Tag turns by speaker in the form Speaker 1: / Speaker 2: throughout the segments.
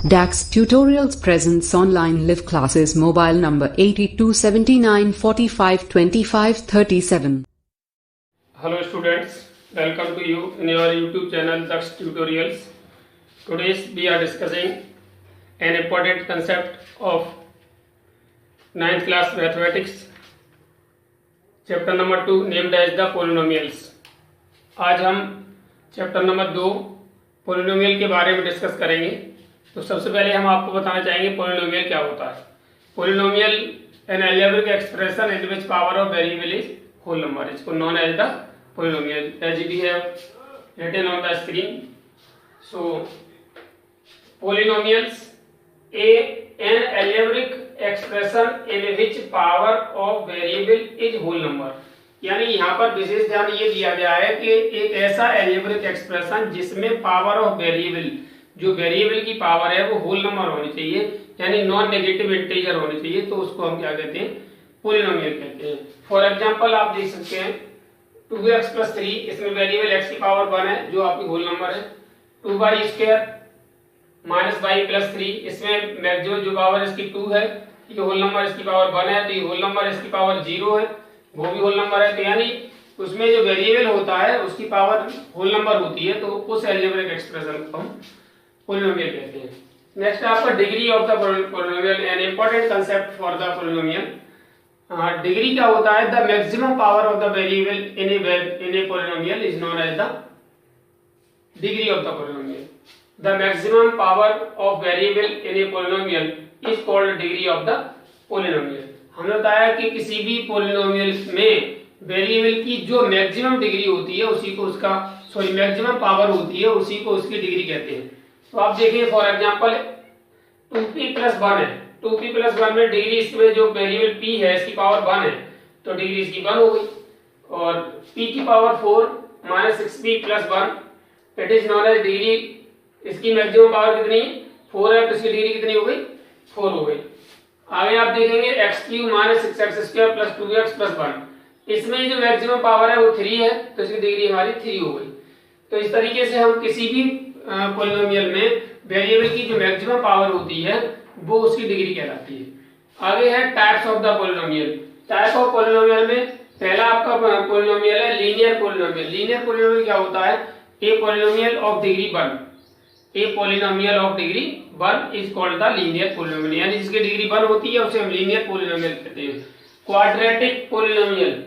Speaker 1: DAX Tutorials presents online live classes. Mobile number 8279452537.
Speaker 2: Hello students, welcome to you in your YouTube channel DAX Tutorials. Today we are discussing an important concept of 9th class mathematics, chapter number 2 named as the polynomials. आज हम chapter number 2 polynomial के बारे में discuss करेंगे। तो सबसे पहले हम आपको बताना चाहेंगे पोलिनोमियल क्या होता है। Polynomial an algebraic expression in which power of variable is whole number, इसको known as the polynomial as we have written on the screen. So polynomials an algebraic expression in which power of variable is whole number, यानी यहाँ पर विशेष ध्यान ये दिया गया है कि एक ऐसा अलजेब्रिक एक्सप्रेशन जिसमें पावर ऑफ वेरिएबल, जो वेरिएबल की पावर है वो होल नंबर होनी चाहिए, यानी नॉन नेगेटिव इंटीजर होनी चाहिए, तो उसको हम क्या कहते हैं, पोलिनोमियल कहते हैं। फॉर एग्जांपल आप देख सकते हैं 2x + 3, इसमें वेरिएबल x की पावर 1 है जो आपकी होल नंबर है। 2y² - y + 3, इसमें मैक्सिमम जो पावर इसकी 2 है, ये होल नंबर इसकी पावर 1 है, तो ये होल नंबर इसकी पावर 0 है, वो भी होल नंबर है। तो यानी उसमें जो वेरिएबल होता है उसकी पावर होल नंबर होती है, तो उस अलजेब्रिक एक्सप्रेशन को हम पोलिनोमियल कहते हैं। नेक्स्ट आपका degree of the polynomial, an important concept for the polynomial. Degree क्या होता है, the maximum power of the variable in a polynomial is known as the degree of the polynomial. The maximum power of variable in a polynomial is called degree of the polynomial. हमने बताया कि किसी भी polynomial में variable की जो maximum degree होती है उसी को मैक्सिमम पावर होती है उसी को उसकी डिग्री कहते हैं। तो आप देखिए फॉर एग्जांपल 2p + 1 है, 2p + 1 में डिग्री, इसमें जो वेरिएबल p है इसकी पावर 1 है, तो डिग्री इसकी 1 हो गई। और p की power 4 - 6p + 1, it is known as degree, इसकी मैक्सिमम पावर कितनी है, 4 है, तो इसकी डिग्री कितनी हो गई, 4 हो गई। आगे आप देखेंगे x³ - 6x² + 2x + 1, इसमें जो मैक्सिमम पावर है वो 3 है, तो इसकी डिग्री हमारी 3 हो गई। तो इस तरीके से हम किसी भी पोलिनोमियल में वेरिएबल की जो मैक्सिमम पावर होती है वो उसकी डिग्री कहलाती है। आगे है types of the polynomial. Type of polynomial में पहला आपका पोलिनोमियल है लीनियर पोलिनोमियल। लीनियर पोलिनोमियल क्या होता है, a polynomial of degree 1, a polynomial of degree 1 is called the linear polynomial, यानी जिसकी डिग्री 1 होती है उसे हम लीनियर पोलिनोमियल कहते हैं। Quadratic polynomial,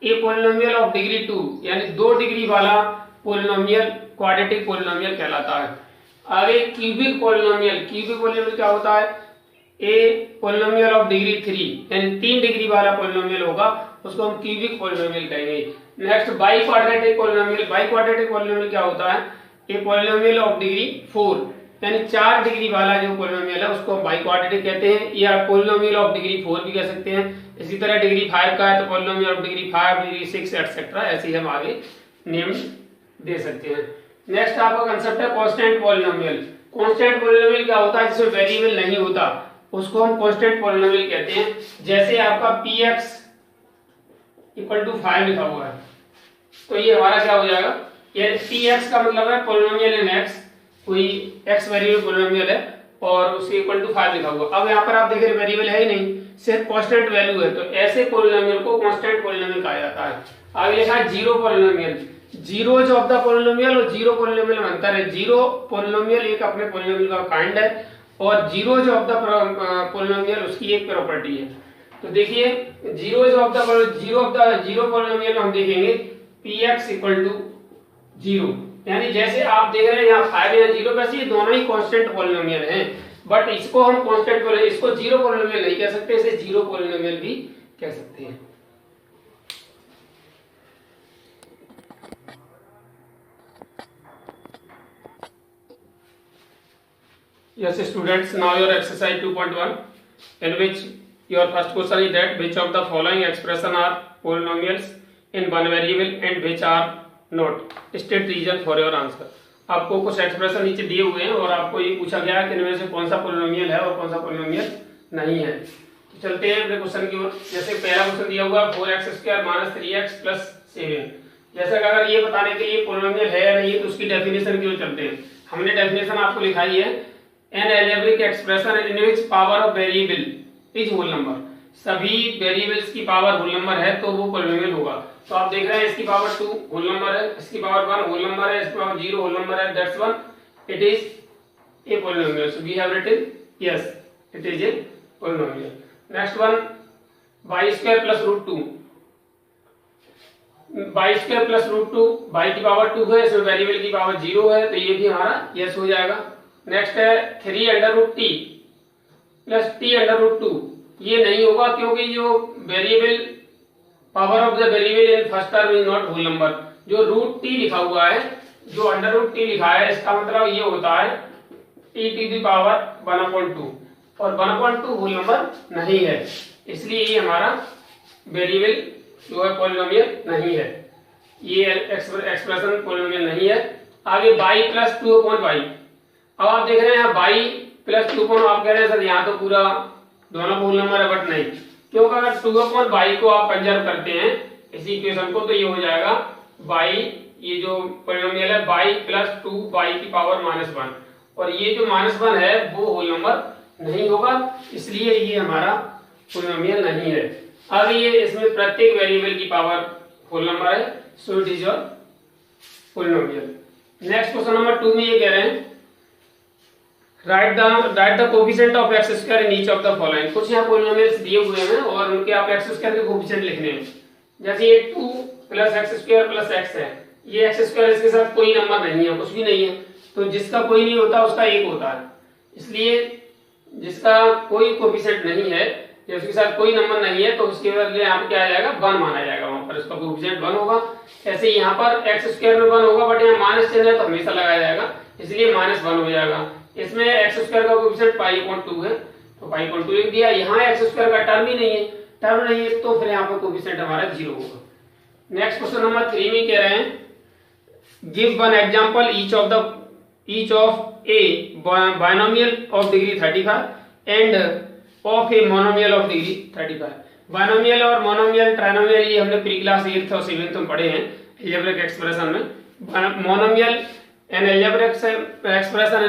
Speaker 2: A polynomial of degree 2, यानी 2 डिग्री वाला पोलिनोमियल क्वाड्रेटिक पोलिनोमियल कहलाता है। आगे क्यूबिक पोलिनोमियल, क्यूबिक पोलिनोमियल क्या होता है, ए पोलिनोमियल ऑफ डिग्री 3, यानी 3 डिग्री वाला पोलिनोमियल होगा, उसको हम क्यूबिक पोलिनोमियल कहेंगे। Next by quadratic polynomial. By quadratic polynomial क्या होता है, ए पोलिनोमियल ऑफ डिग्री 4, यानी 4 डिग्री वाला जो पोलिनोमियल है उसको हम बाई क्वाड्रेटिक कहते हैं, या पोलिनोमियल ऑफ डिग्री 4 भी कह सकते हैं। इसी तरह डिग्री 5 का है तो polynomial of degree 5, degree 6 etcetera, ऐसे ही हम आगे नेम दे सकते हैं। नेक्स्ट आपका कंसेप्ट है कांस्टेंट पोलिनोमियल। कांस्टेंट पोलिनोमियल क्या होता है, जिसमें वेरिएबल नहीं होता उसको हम कांस्टेंट पोलिनोमियल कहते हैं। जैसे आपका px = 5 लिखा हुआ है, तो ये हमारा क्या हो जाएगा, ये px का मतलब है पोलिनोमियल इन x, कोई x वेरिएबल पोलिनोमियल है और उसके = 5 लिखा हुआ। अब यहाँ पर आप देख रहे वेरिएबल है ही नहीं, सिर्फ कांस्टेंट वैल्यू है, तो ऐसे पोलिनोमियल को कांस्टेंट पोलिनोमियल कहा जाता है। आगे लिखा है zero polynomial. Zeros of the polynomial और जीरो पोलिनोमियल में अंतर है। जीरो पोलिनोमियल एक अपने पोलिनोमियल का काइंड है और जीरोज ऑफ द पोलिनोमियल उसकी एक प्रॉपर्टी है। तो देखिए zeros of the zero polynomial में हम देखेंगे px = 0, यानी जैसे आप देख रहे हैं यहाँ 5 या 0, वैसे ये दोनों ही कांस्टेंट पोलिनोमियल हैं, बट इसको हम कांस्टेंट पोलिनोमियल, इसको जीरो पोलिनोमियल नहीं कह सकते, इसे जीरो पोलिनोमियल भी कह सकते हैं। Yes students, now your exercise 2.1, in which your first question is that which of the following expression are polynomials in one variable and which are not, state reason for your answer। आपको कुछ expression नीचे दिए हुए हैं और आपको ये पूछा गया है कि इनमें से कौन सा पोलिनोमियल है और कौन सा पोलिनोमियल नहीं है। तो चलते हैं अपने क्वेश्चन की ओर। जैसे पहला क्वेश्चन दिया हुआ 4x² - 3x + 7, जैसे अगर ये बताने के लिए पोलिनोमियल है या नहीं तो उसकी डेफिनेशन की ओर चलते हैं। हमने डेफिनेशन आपको लिखाई है an algebraic expression in which power of variable is whole number, सभी वेरिएबल्स की पावर होल नंबर है तो वो पॉलिनोमियल होगा। तो आप देख रहे हैं इसकी पावर 2 होल नंबर है, इसकी पावर 1 होल नंबर है, इसकी पावर 0 होल नंबर है, that's one it is a polynomial. So we have written yes, it is a polynomial. Next one, y square plus root 2. y square plus root 2, y की power 2 है, इसमें variable की power 0 है, तो ये भी हमारा yes हो जाएगा। नेक्स्ट है 3 under root T plus T under root 2, ये नहीं होगा क्योंकि जो variable power of the variable in first term is not whole number. जो रूट टी लिखा हुआ है, जो अंडर रूट टी लिखा है, इसका मतलब ये होता है e टू दी पावर 1/2 और 1/2 होल नंबर नहीं है, इसलिए ये हमारा वेरिएबल जो है पॉलिनोमियल नहीं है, ये एक्सप्रेशन पॉलिनोमियल नहीं है। आगे y प्लस 2/y, अब आप देख रहे हैं y प्लस 2, आप कह रहे हैं सर यहाँ तो पूरा दोनों होल नंबर है, बट नहीं, क्योंकि अगर 2/y को आप कंजर्व करते हैं इसी इक्वेशन को, तो ये हो जाएगा y, ये जो पॉलिनोमियल है y प्लस 2y की पावर -1, और ये जो -1 है वो होल नंबर नहीं होगा, इसलिए ये हमारा पॉलिनोमियल नहीं है। अब ये इसमें प्रत्येक वेरिएबल की पावर होल नंबर है, so it is your polynomial. Next question number 2 में ये कह रहे हैं right the coefficient of x square in each of the following. कुछ यहाँ पॉलिनोमियल्स दिए हुए हैं और उनके आप एक्स स्क्वायर के कोफिशिएंट लिखने हैं। जैसे ये 2 plus x square plus x है, ये एक्स स्क्वायर इसके साथ कोई नंबर नहीं है, कुछ भी नहीं है, तो जिसका कोई नहीं होता उसका एक होता है, इसलिए जिसका कोई कोफिशिएंट नहीं है, उसके साथ कोई नंबर नहीं है, तो उसके बदले यहाँ पे क्या आ जाएगा 1 माना जाएगा, वहां पर इसका कोफिशिएंट 1 होगा। ऐसे यहाँ पर एक्स स्क्वायर में 1 होगा, बट यहाँ माइनस चिन्ह है तो हमेशा लगाया जाएगा, इसलिए -1 हो जाएगा। इसमें एक्स स्क्वायर का कोफिशिएंट π/2 है, तो π/2 लिख दिया। यहाँ एक्स स्क्वायर का टर्म ही नहीं है, तो फिर यहाँ पर कोफिशिएंट हमारा 0 होगा। नेक्स्ट क्वेश्चन नंबर 3 में कह रहे हैं give one example each of a binomial of degree 35 and of a monomial of degree 35। Binomial और मोनोमियल ट्राइनोमियल ये हमने प्री क्लास 8th और 7th में पढ़े हैं अलजेब्रिक एक्सप्रेशन में। Monomial N algebraic expression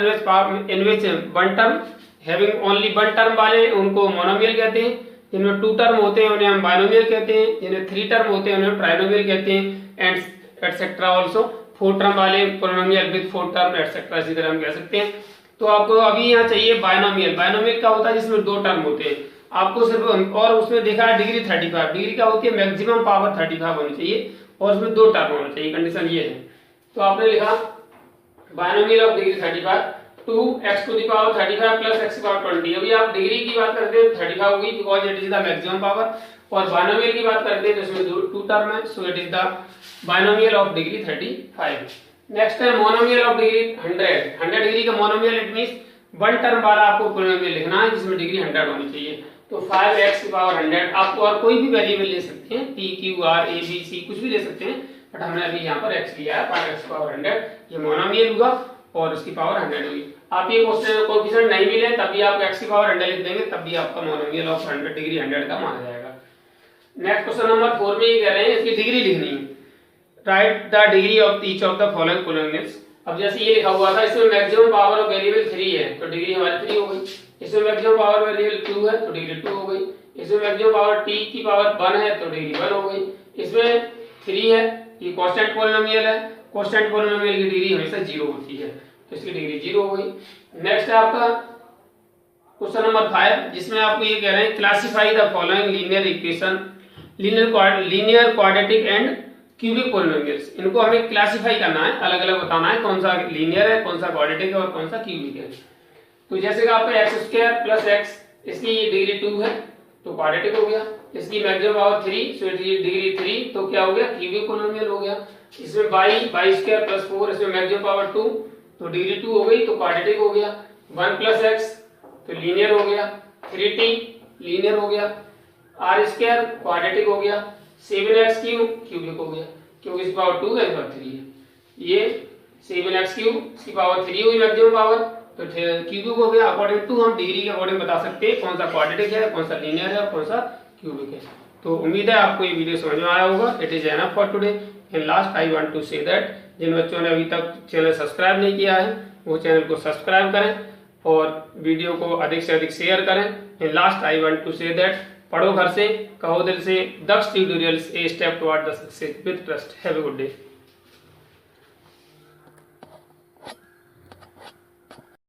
Speaker 2: in which one term having only one term वाले उनको मोनोमियल कहते हैं, जिनमें 2 टर्म होते हैं उन्हें हम बायनोमियल कहते हैं, जिन्हें 3 टर्म होते हैं उन्हें ट्राइनोमियल कहते हैं, एंड एटसेट्रा ऑल्सो 4 टर्म वाले पॉलिनोमियल विद 4 टर्म एटसेट्रा, इसी तरह हम कह सकते हैं। तो आपको अभी यहाँ चाहिए बायनोमियल। बायनोमियल क्या होता है जिसमें 2 टर्म होते हैं, आपको सिर्फ, और उसमें देखा है डिग्री 35, डिग्री क्या होती है मैक्सिमम पावर 35 होनी चाहिए और उसमें 2 टर्म होना चाहिए, कंडीशन ये है। तो आपने लिखा binomial of degree 35 2x to the power 35 plus x power 20। अभी आप डिग्री की बात करते हैं 35 होगी because it is the maximum power, और बायनोमियल की बात करते हैं तो इसमें 2 टर्म है, so it is the binomial of degree 35। Next है मोनोमियल ऑफ डिग्री 100 डिग्री का मोनोमियल, इट मींस 1 टर्म वाला आपको पॉलिनोमियल लिखना है जिसमें डिग्री 100 होनी चाहिए। तो 5x की पावर 100, आपको और कोई भी वेरिएबल ले सकते हैं, p q r a b c कुछ भी ले सकते हैं, बट हमने अभी यहाँ पर x लिया है 5x की पावर 100, ये मोनोमियल होगा और इसकी पावर 100 होगी। आप ये क्वेश्चन कोएफिशिएंट नहीं मिले तब भी आप x की पावर 100 लिख देंगे, तब भी आपका मोनोमियल ऑफ 100 डिग्री 100 का माना जाएगा। नेक्स्ट क्वेश्चन नंबर 4 में ये कह रहे हैं इसकी डिग्री लिखनी है, right the degree of each of the following polynomials. अब जैसे ये लिखा हुआ था इसमें मैक्सिमम पावर ऑफ वेरिएबल 3 है, तो डिग्री हमारी 3 हो गई। इसमें मैक्सिमम पावर वेरिएबल 2 है तो डिग्री 2 हो गई। इसमें मैक्सिमम पावर t की पावर 1 है तो डिग्री 1 हो गई। इसमें 3 है, ये कांस्टेंट पॉलिनोमियल है, कांस्टेंट पॉलिनोमियल की डिग्री हमेशा 0 होती है, तो इसकी डिग्री 0 हो गई। नेक्स्ट है आपका क्वेश्चन नंबर 5, जिसमें आपको ये कह रहे हैं classify the following linear equation, linear quadratic and cubic polynomials. इनको हमें क्लासिफाई करना है, अलग अलग बताना है कौन सा लीनियर है, कौन सा क्वाड्रेटिक है और कौन सा क्यूबिक है। तो जैसे कि आपका एक्स स्क्वायर प्लस एक्स, इसकी डिग्री 2 है तो क्वाड्रेटिक हो गया। इसकी मैक्सिमम पावर 3, सो डिग्री 3, तो क्या हो गया क्यूबिक पॉलिनोमियल हो गया। इसमें y स्क्वायर प्लस 4, इसमें मैक्सिमम पावर 2 तो डिग्री 2 हो गई तो क्वाड्रेटिक हो गया। 1 प्लस एक्स तो लीनियर हो गया, 3t लीनियर हो गया, r स्क्वायर क्वाड्रेटिक हो गया, 7x क्यूब क्यूबिक हो गया, क्योंकि इसकी पावर 2 है, इस पावर 3 है। ये 7x क्यूब, इसकी पावर 3 हुई मैक्सिमम पावर, तो क्यूबिक हो गया। अकॉर्डिंग टू हम डिग्री के अकॉर्डिंग बता सकते हैं कौन सा क्वाड्रेटिक है, कौन सा लीनियर है और कौन सा क्यूबिक है। तो उम्मीद है आपको ये वीडियो समझ में आया होगा। It is enough for today. And last I want to say that जिन बच्चों ने अभी तक चैनल सब्सक्राइब नहीं किया है वो चैनल को सब्सक्राइब करें और वीडियो को अधिक से अधिक शेयर करें। In last I want to say that पढ़ो घर से, कहो दिल से, Daksh tutorials a step toward the success with trust. Have a good day.